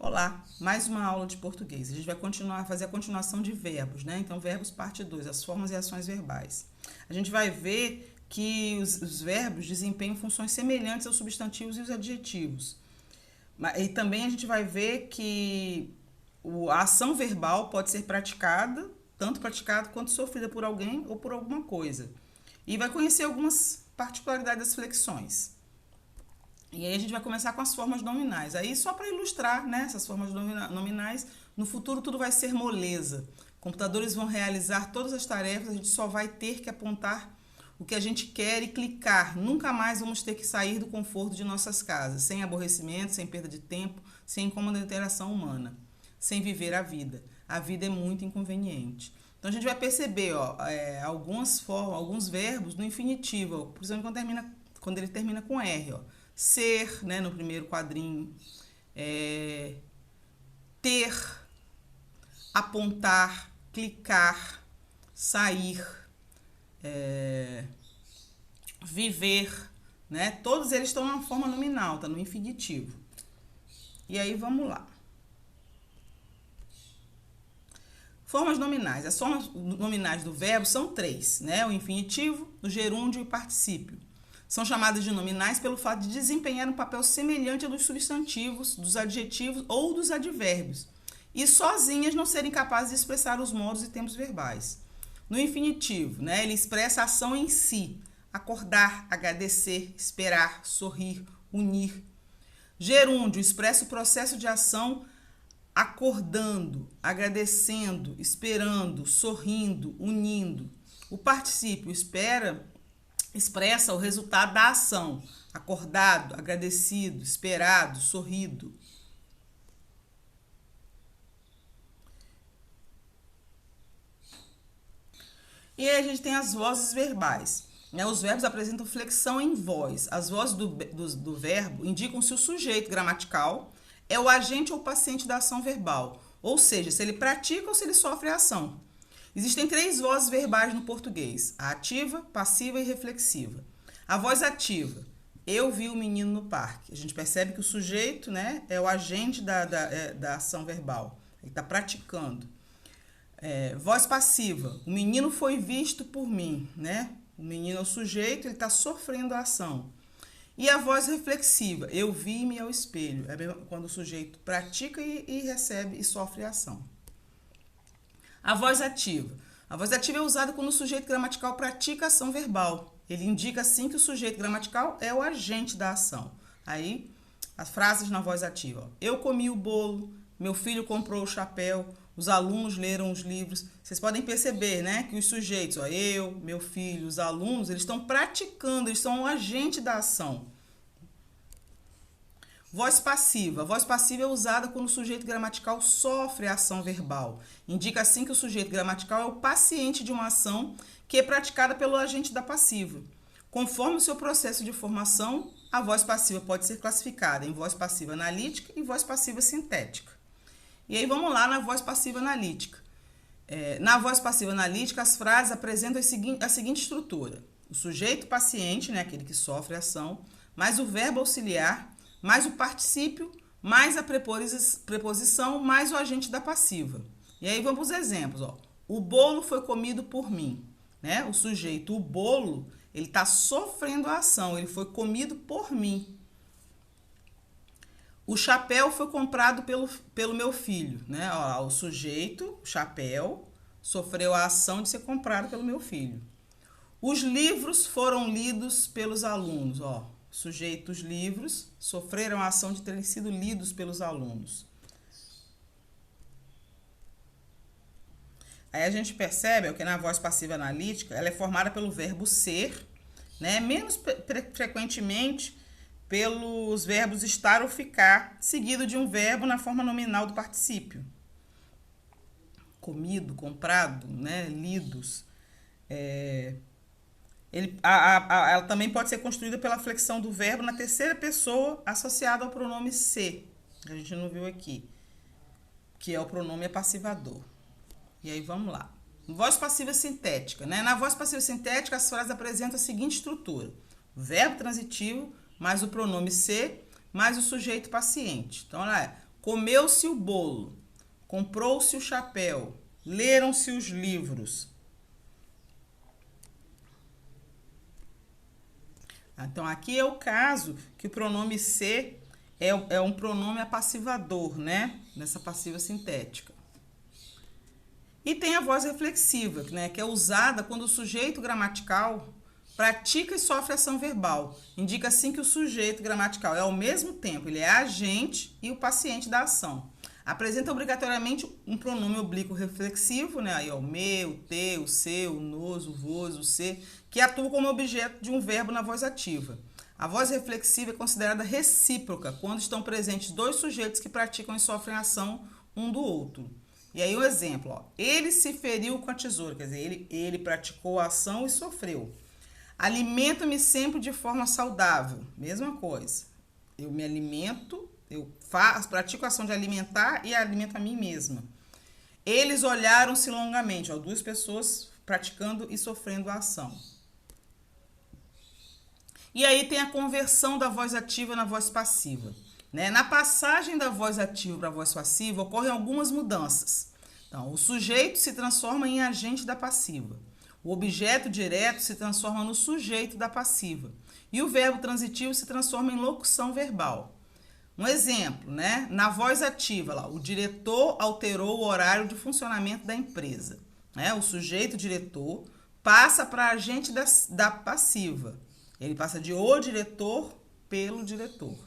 Olá, mais uma aula de português. A gente vai fazer a continuação de verbos, né? Então, verbos parte 2, as formas e ações verbais. A gente vai ver que os verbos desempenham funções semelhantes aos substantivos e os adjetivos. E também a gente vai ver que a ação verbal pode ser praticada, tanto praticada quanto sofrida por alguém ou por alguma coisa. E vai conhecer algumas particularidades das flexões. E aí a gente vai começar com as formas nominais. Aí só para ilustrar, né, essas formas nominais, no futuro tudo vai ser moleza. Computadores vão realizar todas as tarefas, a gente só vai ter que apontar o que a gente quer e clicar. Nunca mais vamos ter que sair do conforto de nossas casas, sem aborrecimento, sem perda de tempo, sem incômodo da interação humana, sem viver a vida. A vida é muito inconveniente. Então a gente vai perceber alguns verbos no infinitivo, ó, por exemplo, quando ele termina com R, ó. Ser, né, no primeiro quadrinho, ter, apontar, clicar, sair, viver, né? Todos eles estão na forma nominal, tá no infinitivo. E aí vamos lá. Formas nominais. As formas nominais do verbo são 3, né? O infinitivo, o gerúndio e o particípio. São chamadas de nominais pelo fato de desempenhar um papel semelhante ao dos substantivos, dos adjetivos ou dos advérbios, e sozinhas não serem capazes de expressar os modos e tempos verbais. No infinitivo, né, ele expressa a ação em si: acordar, agradecer, esperar, sorrir, unir. Gerúndio expressa o processo de ação acordando, agradecendo, esperando, sorrindo, unindo. O particípio expressa o resultado da ação: acordado, agradecido, esperado, sorrido. E aí a gente tem as vozes verbais. Os verbos apresentam flexão em voz. As vozes do verbo indicam se o sujeito gramatical é o agente ou paciente da ação verbal, ou seja, se ele pratica ou se ele sofre a ação. Existem 3 vozes verbais no português: a ativa, passiva e reflexiva. A voz ativa: eu vi o menino no parque. A gente percebe que o sujeito, né, é o agente da ação verbal. Ele está praticando. Voz passiva: o menino foi visto por mim, né? O menino é o sujeito, ele está sofrendo a ação. E a voz reflexiva: eu vi-me ao espelho. É quando o sujeito pratica e recebe e sofre a ação. A voz ativa. A voz ativa é usada quando o sujeito gramatical pratica a ação verbal. Ele indica, assim, que o sujeito gramatical é o agente da ação. Aí, as frases na voz ativa: eu comi o bolo, meu filho comprou o chapéu, os alunos leram os livros. Vocês podem perceber, né, que os sujeitos, eu, meu filho, os alunos, eles estão praticando, eles são o agente da ação. Voz passiva. A voz passiva é usada quando o sujeito gramatical sofre a ação verbal. Indica, assim, que o sujeito gramatical é o paciente de uma ação que é praticada pelo agente da passiva. Conforme o seu processo de formação, a voz passiva pode ser classificada em voz passiva analítica e voz passiva sintética. E aí vamos lá na voz passiva analítica. Na voz passiva analítica, as frases apresentam a seguinte estrutura: o sujeito paciente, né, aquele que sofre a ação, mais o verbo auxiliar, mais o particípio, mais a preposição, mais o agente da passiva. E aí vamos para os exemplos. Ó. O bolo foi comido por mim. Né? O sujeito, o bolo, ele está sofrendo a ação, ele foi comido por mim. O chapéu foi comprado pelo meu filho. Né? Ó, o sujeito, o chapéu, sofreu a ação de ser comprado pelo meu filho. Os livros foram lidos pelos alunos. Ó. Sujeito, os livros sofreram a ação de terem sido lidos pelos alunos. Aí a gente percebe que na voz passiva analítica, ela é formada pelo verbo ser, né? Menos frequentemente pelos verbos estar ou ficar, seguido de um verbo na forma nominal do particípio. Comido, comprado, né? Lidos. Ela também pode ser construída pela flexão do verbo na terceira pessoa associada ao pronome ser, que a gente não viu aqui, que é o pronome passivador. E aí vamos lá. Voz passiva sintética, né? Na voz passiva sintética, as frases apresentam a seguinte estrutura: verbo transitivo, mais o pronome ser, mais o sujeito paciente. Então, olha, comeu-se o bolo, comprou-se o chapéu, leram-se os livros. Então, aqui é o caso que o pronome se é um pronome apassivador, né? Nessa passiva sintética. E tem a voz reflexiva, né? Que é usada quando o sujeito gramatical pratica e sofre ação verbal. Indica assim que o sujeito gramatical é ao mesmo tempo, ele é agente e o paciente da ação. Apresenta obrigatoriamente um pronome oblíquo reflexivo, né? Aí, ó, o meu, o teu, o seu, o nos, o vos, o se, que atua como objeto de um verbo na voz ativa. A voz reflexiva é considerada recíproca quando estão presentes dois sujeitos que praticam e sofrem ação um do outro. E aí um exemplo, ó, ele se feriu com a tesoura, quer dizer, ele praticou a ação e sofreu. Alimento-me sempre de forma saudável, mesma coisa. Eu me alimento, pratico a ação de alimentar e alimento a mim mesma. Eles olharam-se longamente, ó, duas pessoas praticando e sofrendo a ação. E aí tem a conversão da voz ativa na voz passiva. Né? Na passagem da voz ativa para a voz passiva, ocorrem algumas mudanças. Então, o sujeito se transforma em agente da passiva. O objeto direto se transforma no sujeito da passiva. E o verbo transitivo se transforma em locução verbal. Um exemplo, né? Na voz ativa, lá, o diretor alterou o horário de funcionamento da empresa. Né? O sujeito diretor passa para agente da passiva. Ele passa de o diretor pelo diretor.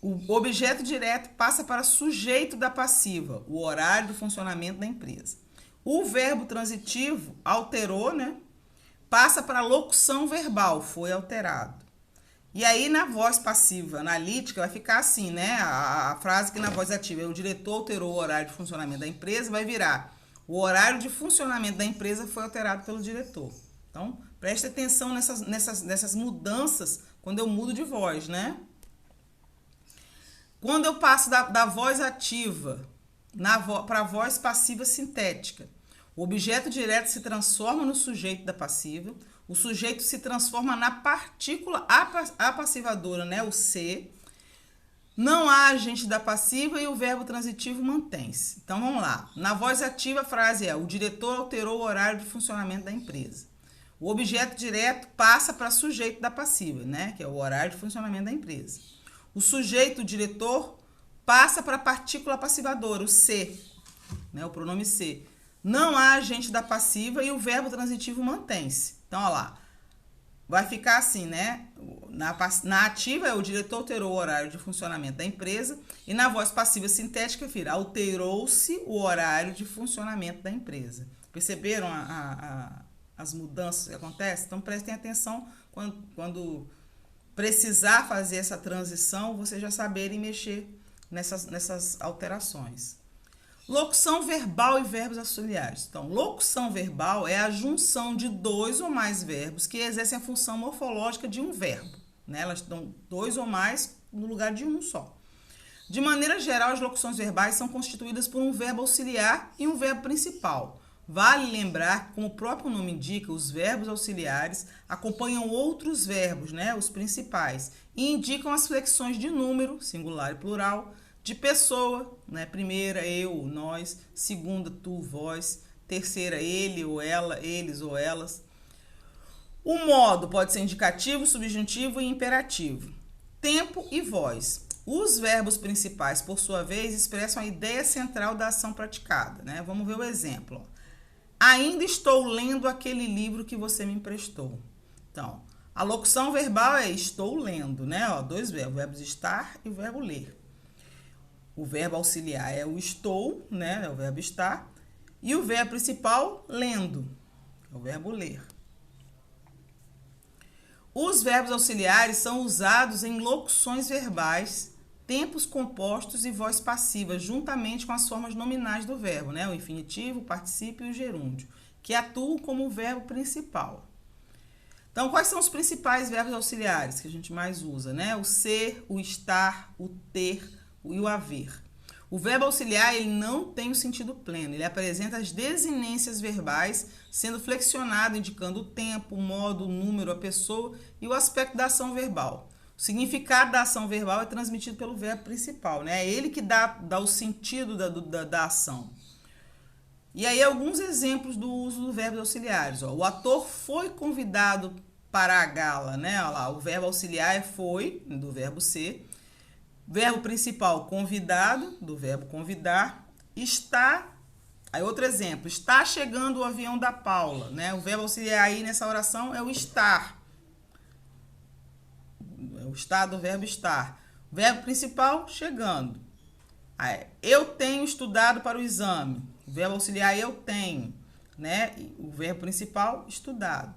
O objeto direto passa para sujeito da passiva, o horário do funcionamento da empresa. O verbo transitivo alterou, né? Passa para locução verbal, foi alterado. E aí, na voz passiva analítica, vai ficar assim, né? A frase que na voz ativa é o diretor alterou o horário de funcionamento da empresa, vai virar o horário de funcionamento da empresa foi alterado pelo diretor. Então, preste atenção nessas mudanças quando eu mudo de voz, né? Quando eu passo da voz ativa para a voz passiva sintética, o objeto direto se transforma no sujeito da passiva, o sujeito se transforma na partícula apassivadora, né? O se. Não há agente da passiva e o verbo transitivo mantém-se. Então, vamos lá. Na voz ativa, a frase é: o diretor alterou o horário de funcionamento da empresa. O objeto direto passa para sujeito da passiva, né? Que é o horário de funcionamento da empresa. O sujeito, o diretor, passa para a partícula passivadora, o se, né? O pronome se. Não há agente da passiva e o verbo transitivo mantém-se. Então, olha lá. Vai ficar assim, né? Na ativa é o diretor alterou o horário de funcionamento da empresa e na voz passiva sintética vira alterou-se o horário de funcionamento da empresa. Perceberam as mudanças que acontecem? Então, prestem atenção quando precisar fazer essa transição, vocês já saberem mexer nessas alterações. Locução verbal e verbos auxiliares. Então, locução verbal é a junção de dois ou mais verbos que exercem a função morfológica de um verbo. Né? Elas dão dois ou mais no lugar de um só. De maneira geral, as locuções verbais são constituídas por um verbo auxiliar e um verbo principal. Vale lembrar que, como o próprio nome indica, os verbos auxiliares acompanham outros verbos, né? Os principais, e indicam as flexões de número, singular e plural, de pessoa, né? Primeira, eu, nós, segunda, tu, vós, terceira, ele ou ela, eles ou elas. O modo pode ser indicativo, subjuntivo e imperativo. Tempo e voz. Os verbos principais, por sua vez, expressam a ideia central da ação praticada, né? Vamos ver o exemplo. Ainda estou lendo aquele livro que você me emprestou. Então, a locução verbal é estou lendo, né? Ó, dois verbos, o verbo estar e o verbo ler. O verbo auxiliar é o estou, né? É o verbo estar. E o verbo principal, lendo, é o verbo ler. Os verbos auxiliares são usados em locuções verbais, tempos compostos e voz passiva, juntamente com as formas nominais do verbo, né? O infinitivo, o particípio e o gerúndio, que atuam como o verbo principal. Então, quais são os principais verbos auxiliares que a gente mais usa, né? O ser, o estar, o ter e o haver. O verbo auxiliar ele não tem o sentido pleno, ele apresenta as desinências verbais, sendo flexionado, indicando o tempo, o modo, o número, a pessoa e o aspecto da ação verbal. O significado da ação verbal é transmitido pelo verbo principal, né? É ele que dá o sentido da ação. E aí, alguns exemplos do uso do verbos auxiliares. Ó. O ator foi convidado para a gala, né? Olha lá, o verbo auxiliar é foi, do verbo ser. Verbo principal, convidado, do verbo convidar. Está, aí outro exemplo, está chegando o avião da Paula, né? O verbo auxiliar aí nessa oração é o estar. O estar do verbo estar. Verbo principal, chegando. Aí, eu tenho estudado para o exame. O verbo auxiliar eu tenho, né? O verbo principal, estudado.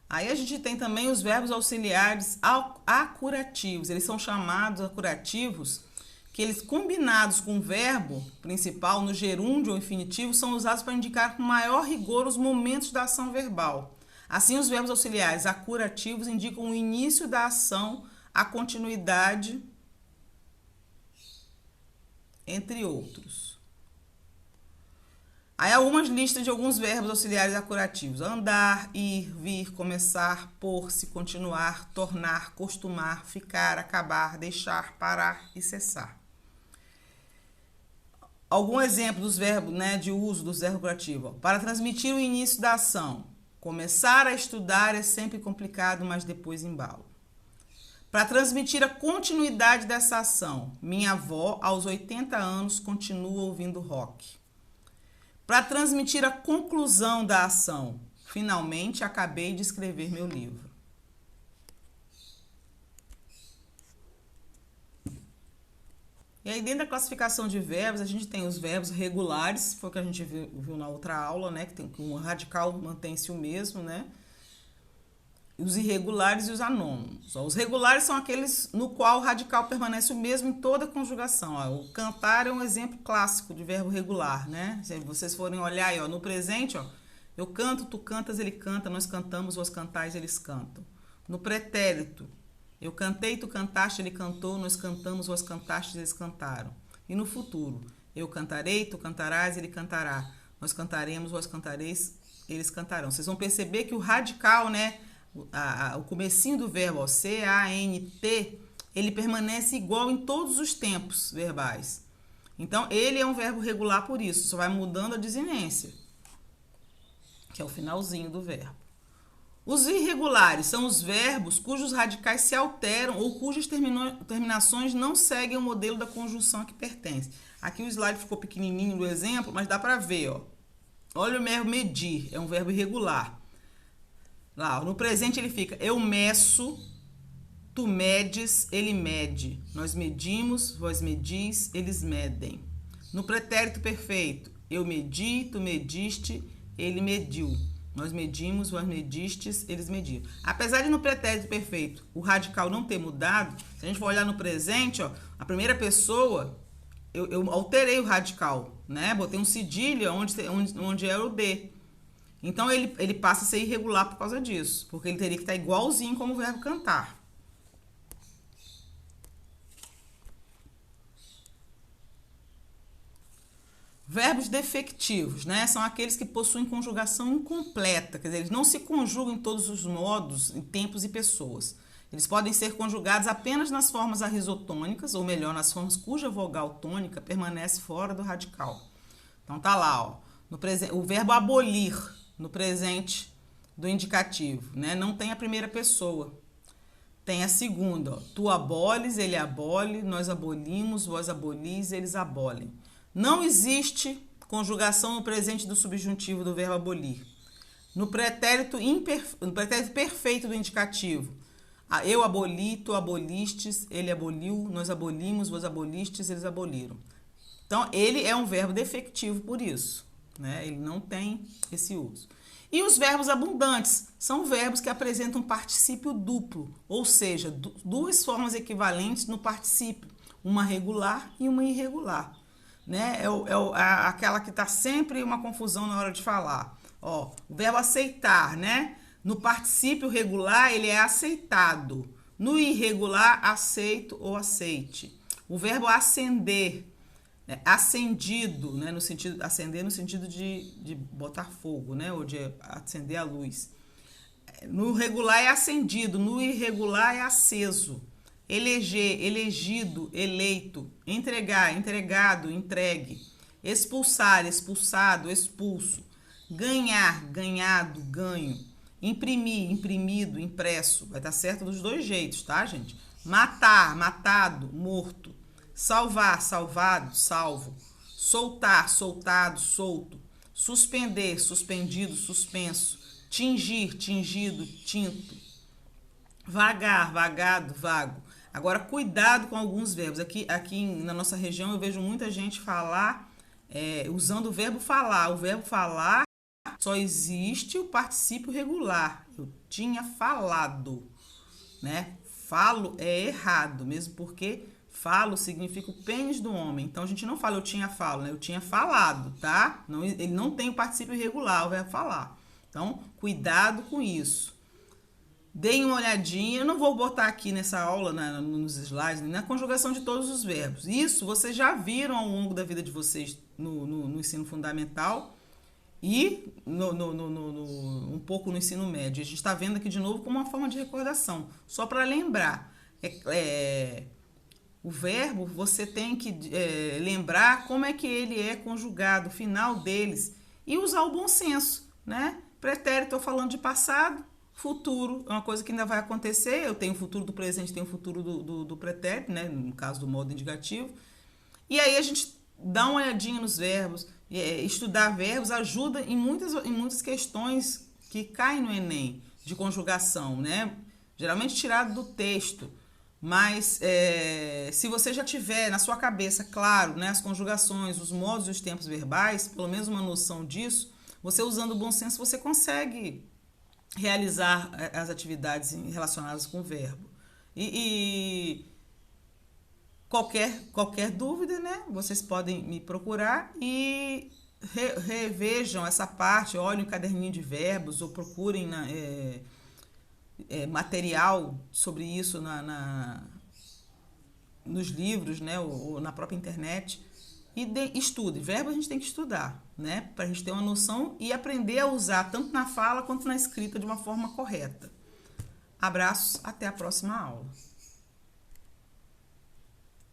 Aí a gente tem também os verbos auxiliares acurativos. Eles são chamados acurativos, que eles combinados com o verbo principal no gerúndio ou infinitivo são usados para indicar com maior rigor os momentos da ação verbal. Assim, os verbos auxiliares acurativos indicam o início da ação, a continuidade, entre outros. Aí algumas listas de alguns verbos auxiliares acurativos. Andar, ir, vir, começar, pôr-se, continuar, tornar, costumar, ficar, acabar, deixar, parar e cessar. Algum exemplo dos verbos, né, de uso dos verbos acurativos. Para transmitir o início da ação. Começar a estudar é sempre complicado, mas depois embalo. Para transmitir a continuidade dessa ação. Minha avó, aos 80 anos, continua ouvindo rock. Para transmitir a conclusão da ação. Finalmente, acabei de escrever meu livro. E aí, dentro da classificação de verbos, a gente tem os verbos regulares, foi o que a gente viu na outra aula, né? Que tem um radical mantém-se o mesmo, né? Os irregulares e os anônimos. Os regulares são aqueles no qual o radical permanece o mesmo em toda a conjugação. O cantar é um exemplo clássico de verbo regular, né? Se vocês forem olhar aí, no presente, eu canto, tu cantas, ele canta, nós cantamos, vós cantais, eles cantam. No pretérito, eu cantei, tu cantaste, ele cantou, nós cantamos, vós cantastes, eles cantaram. E no futuro, eu cantarei, tu cantarás, ele cantará. Nós cantaremos, vós cantareis, eles cantarão. Vocês vão perceber que o radical, né? O comecinho do verbo, C-A-N-T, ele permanece igual em todos os tempos verbais. Então, ele é um verbo regular por isso, só vai mudando a desinência, que é o finalzinho do verbo. Os irregulares são os verbos cujos radicais se alteram ou cujas terminações não seguem o modelo da conjunção a que pertence. Aqui o slide ficou pequenininho no exemplo, mas dá para ver, ó. Olha o verbo medir, é um verbo irregular. Lá, no presente ele fica, eu meço, tu medes, ele mede. Nós medimos, vós medis, eles medem. No pretérito perfeito, eu medi, tu mediste, ele mediu. Nós medimos, vós medistes, eles mediram. Apesar de no pretérito perfeito o radical não ter mudado, se a gente for olhar no presente, ó, a primeira pessoa, eu alterei o radical, né? Botei um cedilha onde era o D. Então, ele passa a ser irregular por causa disso, porque ele teria que estar igualzinho como o verbo cantar. Verbos defectivos, né? São aqueles que possuem conjugação incompleta, quer dizer, eles não se conjugam em todos os modos, em tempos e pessoas. Eles podem ser conjugados apenas nas formas arrisotônicas, ou melhor, nas formas cuja vogal tônica permanece fora do radical. Então, tá lá, ó, o verbo abolir, no presente do indicativo, né? Não tem a primeira pessoa, tem a segunda, ó. Tu aboles, ele abole, nós abolimos, vós abolis, eles abolem. Não existe conjugação no presente do subjuntivo do verbo abolir. No pretérito perfeito do indicativo, eu aboli, tu abolistes, ele aboliu, nós abolimos, vós abolistes, eles aboliram. Então, ele é um verbo defectivo por isso, né? Ele não tem esse uso. E os verbos abundantes são verbos que apresentam particípio duplo, ou seja, duas formas equivalentes no particípio, uma regular e uma irregular. Né? Aquela que está sempre uma confusão na hora de falar. Ó, o verbo aceitar, né? No particípio regular, ele é aceitado. No irregular, aceito ou aceite. O verbo acender, Acendido, né, no sentido, acender no sentido de botar fogo, né, ou de acender a luz. No regular é acendido, no irregular é aceso. Eleger, elegido, eleito. Entregar, entregado, entregue. Expulsar, expulsado, expulso. Ganhar, ganhado, ganho. Imprimir, imprimido, impresso. Vai estar certo dos dois jeitos, tá, gente? Matar, matado, morto. Salvar, salvado, salvo. Soltar, soltado, solto. Suspender, suspendido, suspenso. Tingir, tingido, tinto. Vagar, vagado, vago. Agora, cuidado com alguns verbos. Aqui na nossa região eu vejo muita gente falar usando o verbo falar. O verbo falar só existe o particípio regular. Eu tinha falado, né? Falo é errado, mesmo porque falo significa o pênis do homem. Então a gente não fala eu tinha falo, né? Eu tinha falado, tá? Não, ele não tem o particípio irregular, o verbo falar. Então, cuidado com isso. Deem uma olhadinha, eu não vou botar aqui nessa aula, nos slides, na conjugação de todos os verbos. Isso vocês já viram ao longo da vida de vocês no ensino fundamental e um pouco no ensino médio. A gente está vendo aqui de novo como uma forma de recordação. Só para lembrar, o verbo você tem que lembrar como é que ele é conjugado, o final deles, e usar o bom senso, né? Pretérito, estou falando de passado. Futuro é uma coisa que ainda vai acontecer. Eu tenho o futuro do presente, tenho o futuro do pretérito, né? No caso do modo indicativo. E aí a gente dá uma olhadinha nos verbos. Estudar verbos ajuda em muitas questões que caem no Enem, de conjugação, né? Geralmente tirado do texto. Mas se você já tiver na sua cabeça, claro, né, as conjugações, os modos e os tempos verbais, pelo menos uma noção disso, você usando o bom senso, você consegue realizar as atividades relacionadas com o verbo. E qualquer dúvida, né? Vocês podem me procurar e revejam essa parte, olhem o caderninho de verbos ou procurem material sobre isso nos livros, né? Ou na própria internet. E estude. Verbo a gente tem que estudar, né? Para a gente ter uma noção e aprender a usar tanto na fala quanto na escrita de uma forma correta. Abraços, até a próxima aula.